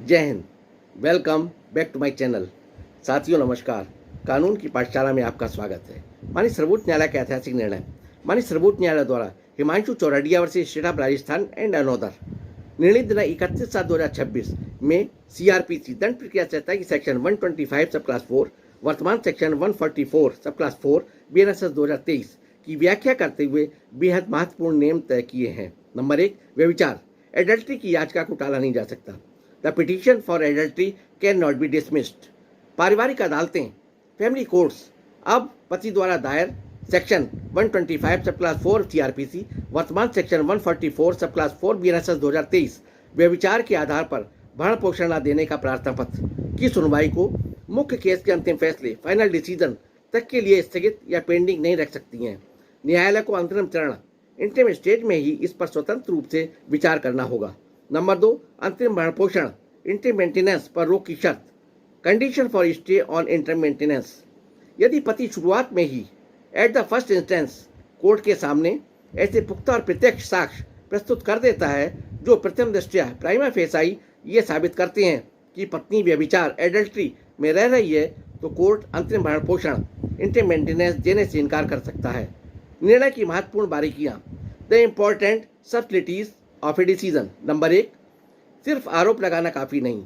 जय Hind. Welcome back to my channel. साथियों नमस्कार। कानून की पाठशाला में आपका स्वागत है। माननीय सर्वोच्च न्यायालय का ऐतिहासिक निर्णय। माननीय सर्वोच्च न्यायालय द्वारा Himanshu Chordia versus state of Rajasthan and another निर्णय दिनांक 31/7/2026 में सीआरपीसी दंड प्रक्रिया संहिता की सेक्शन 125 सब क्लास 4 वर्तमान सेक्शन 144 सब क्लास 4 बीएनएसएस 2023 की व्याख्या करते हुए बेहद महत्वपूर्ण नियम तय किए हैं। नंबर 1, व्यभिचार। एडल्ट्री की याचिका को टाला नहीं जा सकता। The petition for adultery can not be dismissed. पारिवारिक अदालतें, फैमिली कोर्ट्स अब पति द्वारा दायर सेक्शन 125 सब क्लास 4 सीआरपीसी वर्तमान सेक्शन 144 सब क्लास 4 बीएनएसएस 2023 व्यभिचार के आधार पर भरण पोषण न देने का प्रार्थना पत्र की सुनवाई को मुख्य केस के अंतिम फैसले फाइनल डिसीजन तक के लिए स्थगित या पेंडिंग नहीं रख सकती हैं। न्यायालय को अंतरिम चरण इंटरम स्टेज में ही इस पर स्वतंत्र रूप से विचार करना होगा। नंबर 2, अंतरिम भरण पोषण इंटरम मेंटेनेंस पर रोक की शर्त। Condition for stay on interim maintenance. यदि पति शुरुआत में ही at the first instance court के सामने ऐसे पुख्ता और प्रत्यक्ष साक्ष्य प्रस्तुत कर देता है जो प्रथम दृष्टया प्राइमा फेसाई ये साबित करते हैं कि पत्नी व्यभिचार एडल्ट्री में रह रही है, तो कोर्ट अंतरिम भरण पोषण इंटरम मेंटेनेंस देने से इनकार कर सकता है। निर्णय की महत्वपूर्ण बारीकियां। The important subtleties of a decision. Number 1, सिर्फ आरोप लगाना काफी नहीं।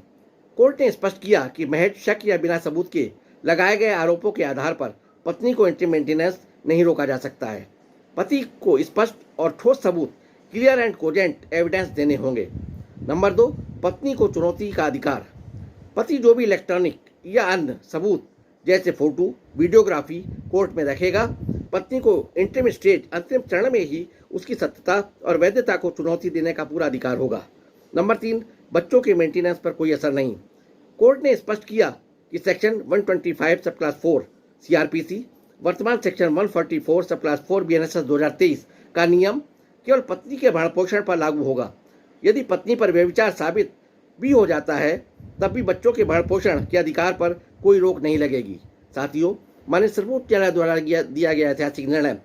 कोर्ट ने स्पष्ट किया कि महज शक या बिना सबूत के लगाए गए आरोपों के आधार पर पत्नी को इंटरम मेंटेनेंस नहीं रोका जा सकता है। पति को स्पष्ट और ठोस सबूत क्लियर एंड कोजेंट एविडेंस देने होंगे। नंबर 2, पत्नी को चुनौती का अधिकार। पति जो भी इलेक्ट्रॉनिक या अन्य सबूत जैसे फोटो वीडियोग्राफी कोर्ट में रखेगा, पत्नी को इंटरम स्टेज अंतिम चरण में ही उसकी सत्यता और वैधता को चुनौती देने का पूरा अधिकार होगा। नंबर 3, बच्चों के मेंटेनेंस पर कोई असर नहीं। कोर्ट ने स्पष्ट किया कि सेक्शन 125 सब क्लास 4 सीआरपीसी वर्तमान सेक्शन 144 सब क्लास 4 बीएनएसएस 2023 का नियम केवल पत्नी के भरण पोषण पर लागू होगा। यदि पत्नी पर व्यभिचार साबित भी हो जाता है, तब भी बच्चों के भरण पोषण के अधिकार पर कोई रोक नहीं लगेगी। साथियों, माननीय सर्वोच्च न्यायालय द्वारा दिया गया ऐतिहासिक निर्णय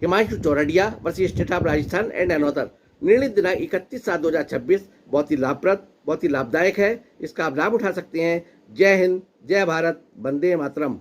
Himanshu Chordia versus state of Rajasthan and another निर्णय दिनांक 31/7/2026 बहुत ही लाभप्रद, बहुत ही लाभदायक है। इसका आप लाभ उठा सकते हैं। जय हिंद, जय भारत, वंदे मातरम।